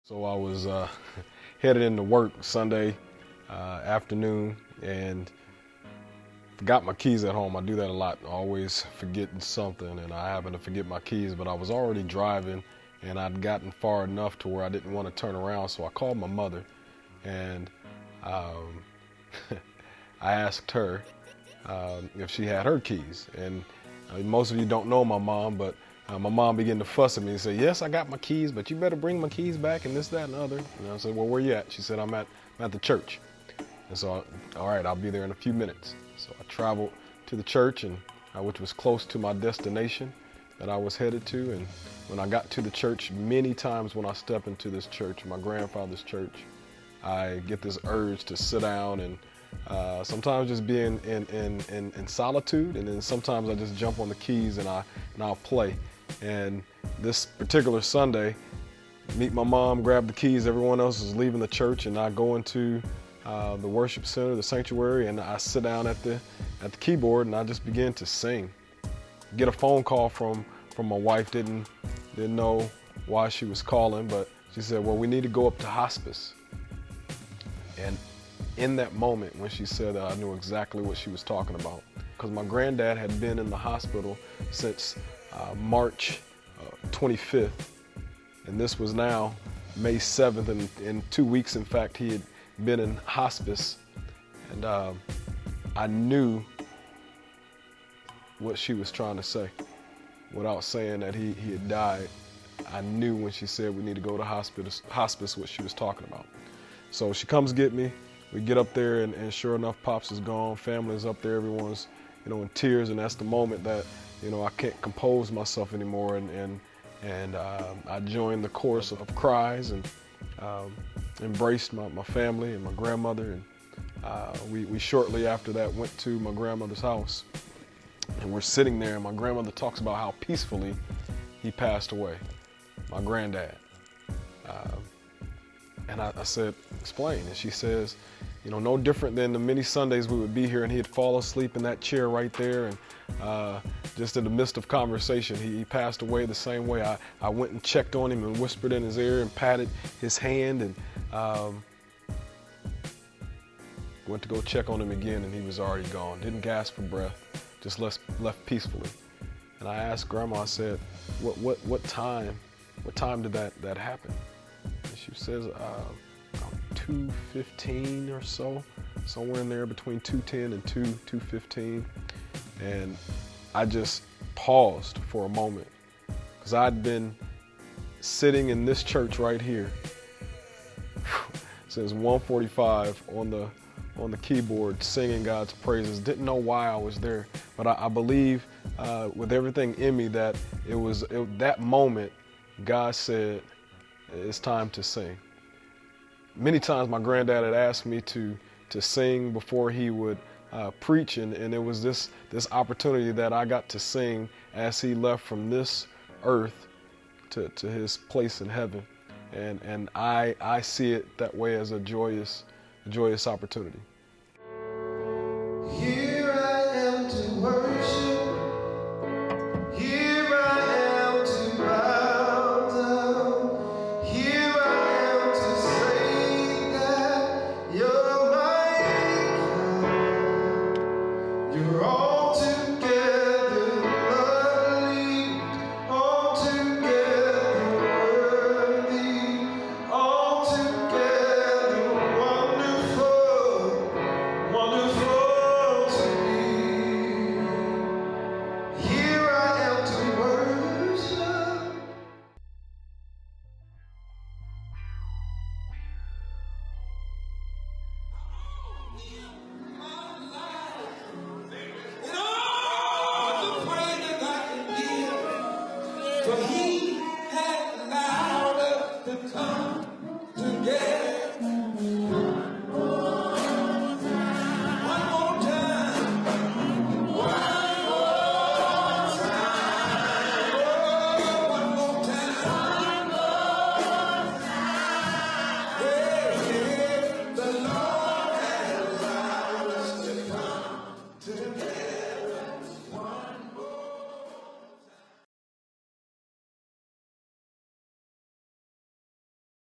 So I was headed into work Sunday afternoon and forgot my keys at home. I do that a lot, always forgetting something, and I happen to forget my keys, but I was already driving and I'd gotten far enough to where I didn't want to turn around, so I called my mother and um, I asked her if she had her keys. And most of you don't know my mom, but my mom began to fuss at me and say, yes, I got my keys, but you better bring my keys back and this, that, and the other. And I said, well, where you at? She said, I'm at the church. And so, all right, I'll be there in a few minutes. So I traveled to the church, and which was close to my destination that I was headed to. And when I got to the church, many times when I step into this church, my grandfather's church, I get this urge to sit down and sometimes just be in solitude, and then sometimes I just jump on the keys and I'll play. And this particular Sunday, meet my mom, grab the keys, everyone else is leaving the church, and I go into the worship center, the sanctuary, and I sit down at the keyboard and I just begin to sing. Get a phone call from my wife, didn't know why she was calling, but she said, well, we need to go up to hospice. And in that moment when she said that, I knew exactly what she was talking about, because my granddad had been in the hospital since March 25th, and this was now May 7th, and in 2 weeks, in fact, he had been in hospice. And I knew what she was trying to say without saying that he had died. I knew when she said we need to go to hospice what she was talking about. So she comes get me. We get up there, and sure enough, Pops is gone. Family's up there. Everyone's, in tears, and that's the moment that, I can't compose myself anymore, and I joined the chorus of cries and embraced my family and my grandmother, and we shortly after that went to my grandmother's house, and we're sitting there, and my grandmother talks about how peacefully he passed away, my granddad. And I said, explain. And she says, no different than the many Sundays we would be here and he'd fall asleep in that chair right there. And just in the midst of conversation, he passed away the same way. I went and checked on him and whispered in his ear and patted his hand, and went to go check on him again, and he was already gone. Didn't gasp for breath, just left peacefully. And I asked Grandma, I said, what time did that happen? And she says, about 2:15 or so, somewhere in there between 2:10 and 2:15. And I just paused for a moment, because I'd been sitting in this church right here since 1:45 on the keyboard, singing God's praises. Didn't know why I was there, but I believe with everything in me that that moment God said, it's time to sing. Many times my granddad had asked me to sing before he would preach, and it was this opportunity that I got to sing as he left from this earth to his place in heaven. And I see it that way, as a joyous opportunity.